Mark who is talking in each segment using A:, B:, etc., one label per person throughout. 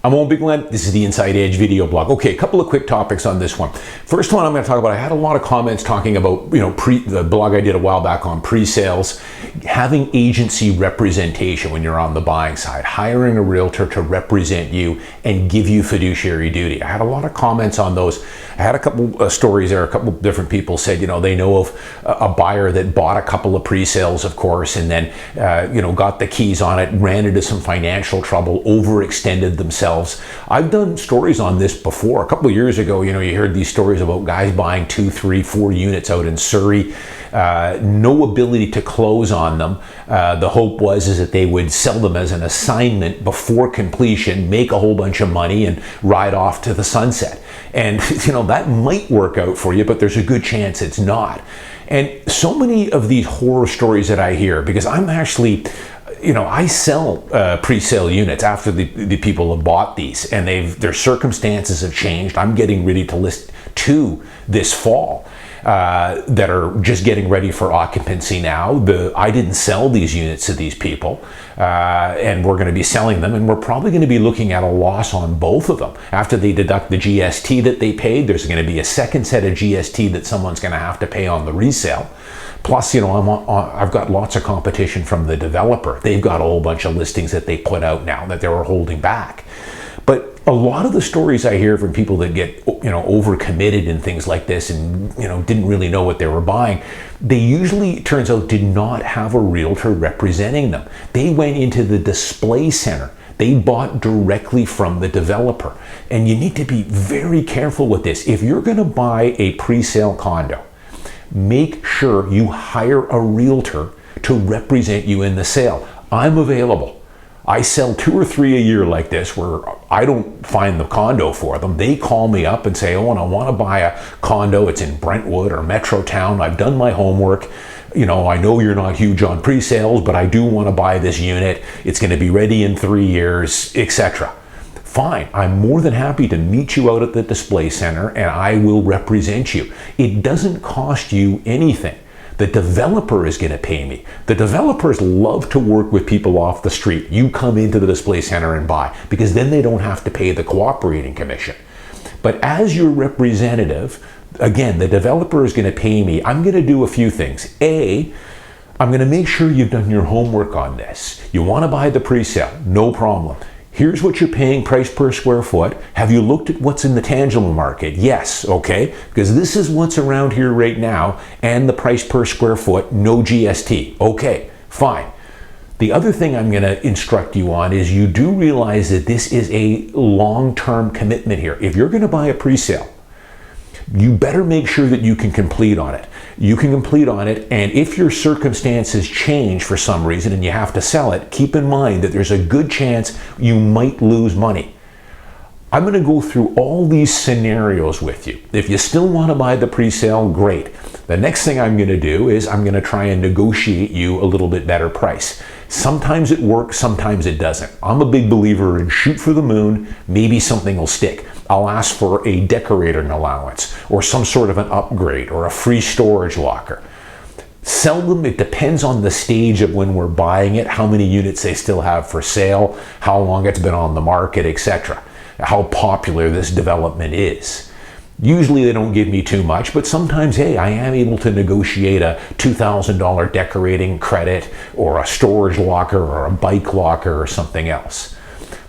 A: I'm Owen Bigland. This is the Inside Edge video blog. Okay, a couple of quick topics on this one. First one I'm going to talk about, I had a lot of comments talking about, the blog I did a while back on pre-sales, having agency representation when you're on the buying side, hiring a realtor to represent you and give you fiduciary duty. I had a lot of comments on those. I had a couple of stories there. A couple of different people said, they know of a buyer that bought a couple of pre-sales, of course, and then, got the keys on it, ran into some financial trouble, overextended themselves. I've done stories on this before. A couple of years ago, you heard these stories about guys buying 2, 3, 4 units out in Surrey, no ability to close on them. The hope was that they would sell them as an assignment before completion, make a whole bunch of money and ride off to the sunset. And that might work out for you, but there's a good chance it's not. And so many of these horror stories that I hear, because I'm actually, I sell pre-sale units after the people have bought these, and their circumstances have changed. I'm getting ready to list 2 this fall that are just getting ready for occupancy now. I didn't sell these units to these people, and we're going to be selling them, and we're probably going to be looking at a loss on both of them. After they deduct the GST that they paid, there's going to be a second set of GST that someone's going to have to pay on the resale. Plus, I've got lots of competition from the developer. They've got a whole bunch of listings that they put out now that they were holding back. But a lot of the stories I hear from people that get, overcommitted in things like this and, didn't really know what they were buying, they usually, it turns out, did not have a realtor representing them. They went into the display center. They bought directly from the developer. And you need to be very careful with this. If you're going to buy a pre-sale condo, make sure you hire a realtor to represent you in the sale. I'm available. I sell 2 or 3 a year like this where I don't find the condo for them. They call me up and say, "Oh, and I want to buy a condo. It's in Brentwood or Metro Town. I've done my homework. I know you're not huge on pre-sales, but I do want to buy this unit. It's going to be ready in 3 years, etc." Fine, I'm more than happy to meet you out at the display center and I will represent you. It doesn't cost you anything. The developer is going to pay me. The developers love to work with people off the street. You come into the display center and buy, because then they don't have to pay the cooperating commission. But as your representative, again, the developer is going to pay me. I'm going to do a few things. A, I'm going to make sure you've done your homework on this. You want to buy the pre-sale, no problem. Here's what you're paying price per square foot. Have you looked at what's in the tangible market? Yes, okay, because this is what's around here right now, and the price per square foot, no GST. Okay, fine. The other thing I'm going to instruct you on is you do realize that this is a long-term commitment here. If you're going to buy a pre-sale, you better make sure that you can complete on it. You can complete on it, and if your circumstances change for some reason and you have to sell it, keep in mind that there's a good chance you might lose money. I'm going to go through all these scenarios with you. If you still want to buy the pre-sale, great. The next thing I'm going to do is I'm going to try and negotiate you a little bit better price. Sometimes it works, sometimes it doesn't. I'm a big believer in shoot for the moon, maybe something will stick. I'll ask for a decorating allowance or some sort of an upgrade or a free storage locker. Seldom, it depends on the stage of when we're buying it, how many units they still have for sale, how long it's been on the market, etc. How popular this development is. Usually they don't give me too much, but sometimes, hey, I am able to negotiate a $2,000 decorating credit or a storage locker or a bike locker or something else.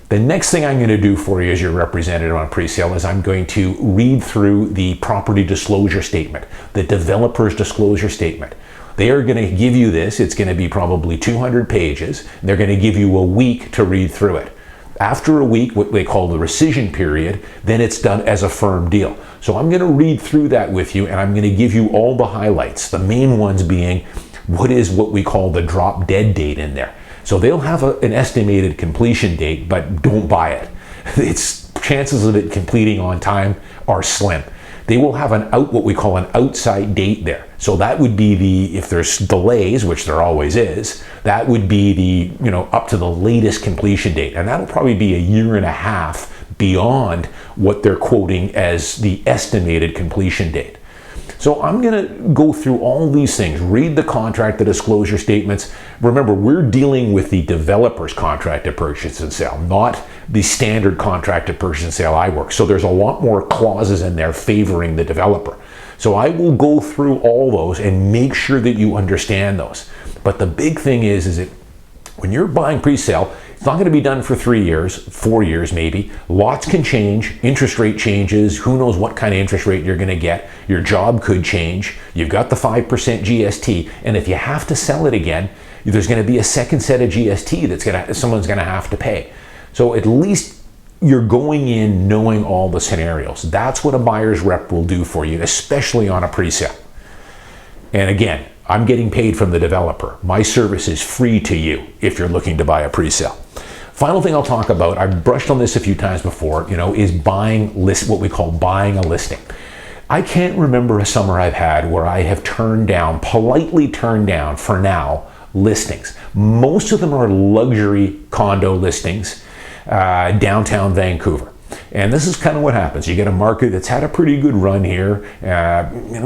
A: The next thing I'm going to do for you as your representative on pre-sale is I'm going to read through the property disclosure statement, the developer's disclosure statement. They are going to give you this. It's going to be probably 200 pages. They're going to give you a week to read through it. After a week, what they call the rescission period, then it's done as a firm deal. So I'm going to read through that with you, and I'm going to give you all the highlights, the main ones being what we call the drop dead date in there. So they'll have an estimated completion date, but don't buy it. Chances of it completing on time are slim. They will have what we call an outside date there. So that would be if there's delays, which there always is, that would be up to the latest completion date. And that'll probably be 1.5 years beyond what they're quoting as the estimated completion date. So I'm going to go through all these things, read the contract, the disclosure statements. Remember, we're dealing with the developer's contract to purchase and sell, not the standard contract to purchase and sale I work. So there's a lot more clauses in there favoring the developer. So I will go through all those and make sure that you understand those. But the big thing is that when you're buying pre-sale, it's not going to be done for 3 years, 4 years maybe. Lots can change. Interest rate changes. Who knows what kind of interest rate you're going to get. Your job could change. You've got the 5% GST. And if you have to sell it again, there's going to be a second set of GST that someone's going to have to pay. So at least you're going in knowing all the scenarios. That's what a buyer's rep will do for you, especially on a pre-sale. And again, I'm getting paid from the developer. My service is free to you if you're looking to buy a pre-sale. Final thing I'll talk about, I've brushed on this a few times before, is what we call buying a listing. I can't remember a summer I've had where I have politely turned down for now, listings. Most of them are luxury condo listings, downtown Vancouver. And this is kind of what happens. You get a market that's had a pretty good run here.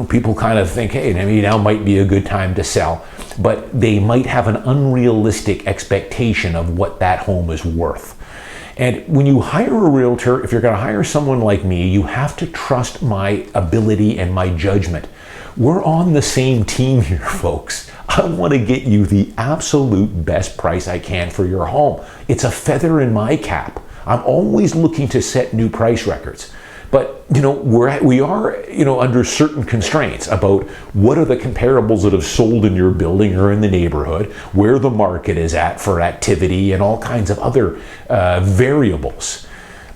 A: People kind of think, hey, maybe now might be a good time to sell. But they might have an unrealistic expectation of what that home is worth. And when you hire a realtor, if you're going to hire someone like me, you have to trust my ability and my judgment. We're on the same team here, folks. I want to get you the absolute best price I can for your home. It's a feather in my cap. I'm always looking to set new price records. But, we are under certain constraints about what are the comparables that have sold in your building or in the neighborhood, where the market is at for activity, and all kinds of other variables.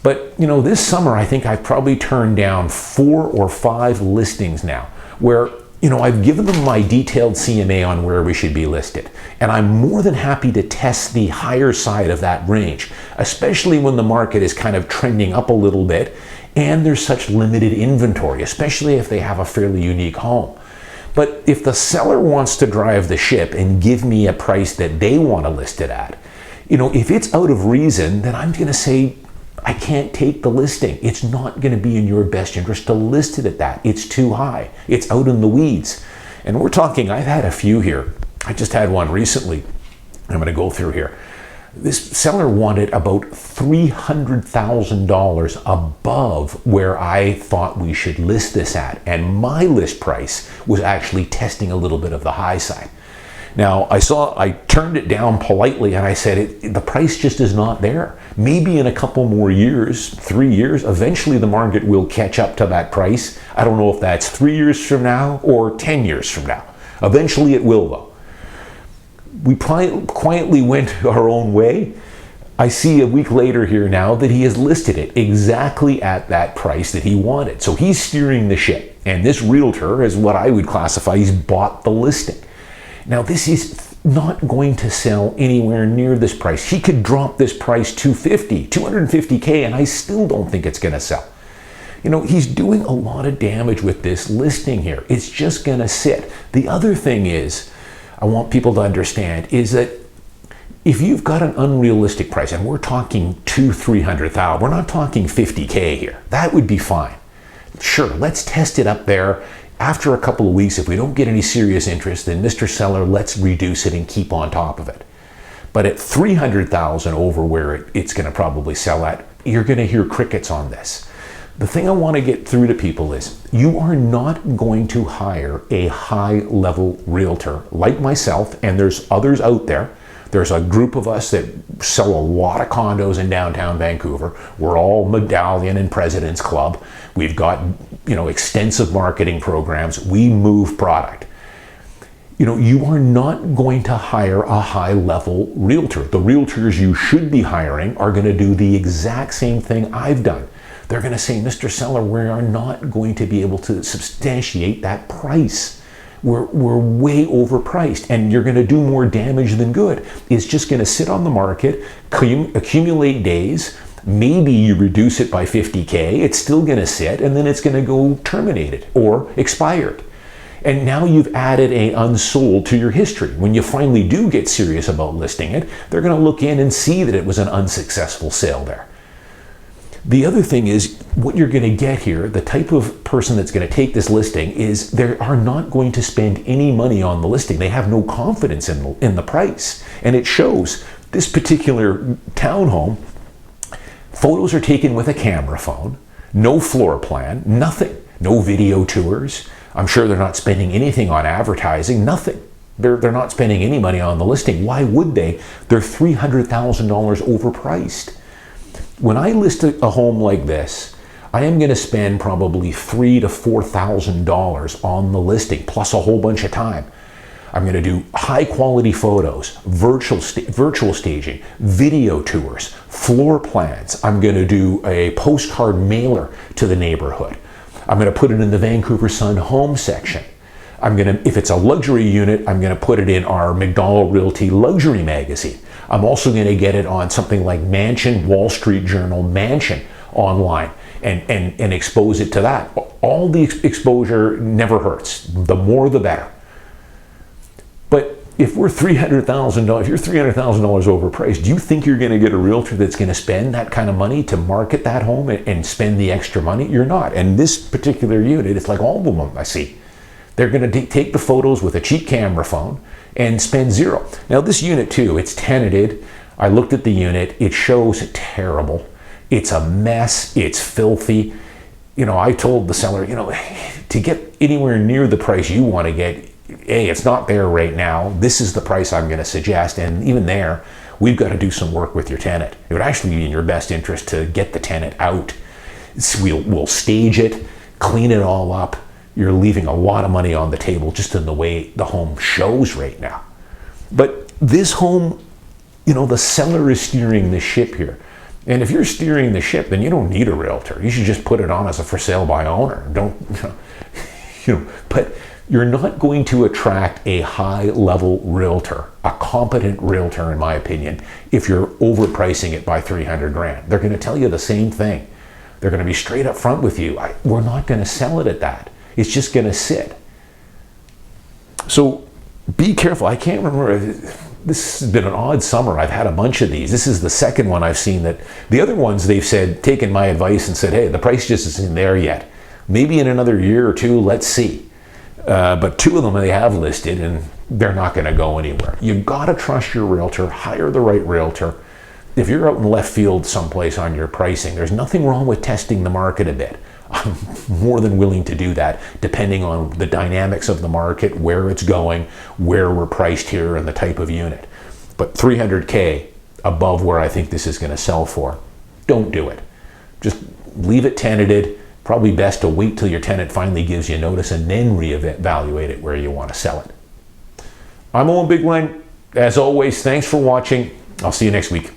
A: But, this summer, I think I've probably turned down 4 or 5 listings now where I've given them my detailed CMA on where we should be listed. And I'm more than happy to test the higher side of that range, especially when the market is kind of trending up a little bit and there's such limited inventory, especially if they have a fairly unique home. But if the seller wants to drive the ship and give me a price that they want to list it at, if it's out of reason, then I'm going to say, I can't take the listing. It's not going to be in your best interest to list it at that. It's too high. It's out in the weeds. And we're talking, I've had a few here. I just had one recently. I'm going to go through here. This seller wanted about $300,000 above where I thought we should list this at. And my list price was actually testing a little bit of the high side. Now, I turned it down politely and I said, the price just is not there. Maybe in a couple more years, 3 years, eventually the market will catch up to that price. I don't know if that's 3 years from now or 10 years from now. Eventually it will, though. We quietly went our own way. I see a week later here now that he has listed it exactly at that price that he wanted. So he's steering the ship. And this realtor is what I would classify, he's bought the listing. Now, this is not going to sell anywhere near this price. He could drop this price to $250K, and I still don't think it's going to sell. He's doing a lot of damage with this listing here. It's just going to sit. The other thing is, I want people to understand, is that if you've got an unrealistic price, and we're talking $200,000-$300,000, we're not talking $50K here. That would be fine. Sure, let's test it up there. After a couple of weeks, if we don't get any serious interest, then Mr. Seller, let's reduce it and keep on top of it. But at $300,000 over where it's going to probably sell at, you're going to hear crickets on this. The thing I want to get through to people is you are not going to hire a high-level realtor like myself, and there's others out there. There's a group of us that sell a lot of condos in downtown Vancouver. We're all Medallion and President's Club. We've got, extensive marketing programs. We move product. You are not going to hire a high-level realtor. The realtors you should be hiring are going to do the exact same thing I've done. They're going to say, Mr. Seller, we are not going to be able to substantiate that price. We're way overpriced, and you're going to do more damage than good. It's just going to sit on the market, accumulate days. Maybe you reduce it by $50K. It's still going to sit, and then it's going to go terminated or expired. And now you've added a unsold to your history. When you finally do get serious about listing it, they're going to look in and see that it was an unsuccessful sale there. The other thing is what you're going to get here, the type of person that's going to take this listing is they are not going to spend any money on the listing. They have no confidence in the price. And it shows. This particular townhome, photos are taken with a camera phone, no floor plan, nothing, no video tours. I'm sure they're not spending anything on advertising, nothing. They're not spending any money on the listing. Why would they? They're $300,000 overpriced. When I list a home like this, I am going to spend probably $3,000 to $4,000 on the listing, plus a whole bunch of time. I'm going to do high quality photos, virtual staging, video tours, floor plans. I'm going to do a postcard mailer to the neighborhood. I'm going to put it in the Vancouver Sun home section. If it's a luxury unit, I'm going to put it in our Macdonald Realty luxury magazine. I'm also going to get it on something like Mansion, Wall Street Journal, Mansion online and expose it to that. All the exposure never hurts. The more, the better. But if we're $300,000, if you're $300,000 overpriced, do you think you're going to get a realtor that's going to spend that kind of money to market that home and spend the extra money? You're not. And this particular unit, it's like all of them I see. They're going to take the photos with a cheap camera phone and spend zero. Now this unit too, it's tenanted. I looked at the unit. It shows terrible. It's a mess. It's filthy. You know, I told the seller, you know, to get anywhere near the price you want to get, it's not there right now. This is the price I'm going to suggest. And even there, we've got to do some work with your tenant. It would actually be in your best interest to get the tenant out. We'll stage it, clean it all up. You're leaving a lot of money on the table just in the way the home shows right now. But this home, you know, the seller is steering the ship here. And if you're steering the ship, then you don't need a realtor. You should just put it on as a for sale by owner. But you're not going to attract a high-level realtor, a competent realtor, in my opinion, if you're overpricing it by $300,000. They're going to tell you the same thing. They're going to be straight up front with you. We're not going to sell it at that. It's just going to sit. So be careful. I can't remember. This has been an odd summer. I've had a bunch of these. This is the second one I've seen that the other ones they've said, taken my advice and said, hey, the price just isn't there yet. Maybe in another year or two, let's see. But two of them they have listed and they're not going to go anywhere. You've got to trust your realtor, hire the right realtor. If you're out in left field someplace on your pricing, there's nothing wrong with testing the market a bit. I'm more than willing to do that depending on the dynamics of the market, where it's going, where we're priced here, and the type of unit. But $300K above where I think this is going to sell for, don't do it. Just leave it tenanted. Probably best to wait till your tenant finally gives you notice and then reevaluate it where you want to sell it. I'm Owen Bigland. As always, thanks for watching. I'll see you next week.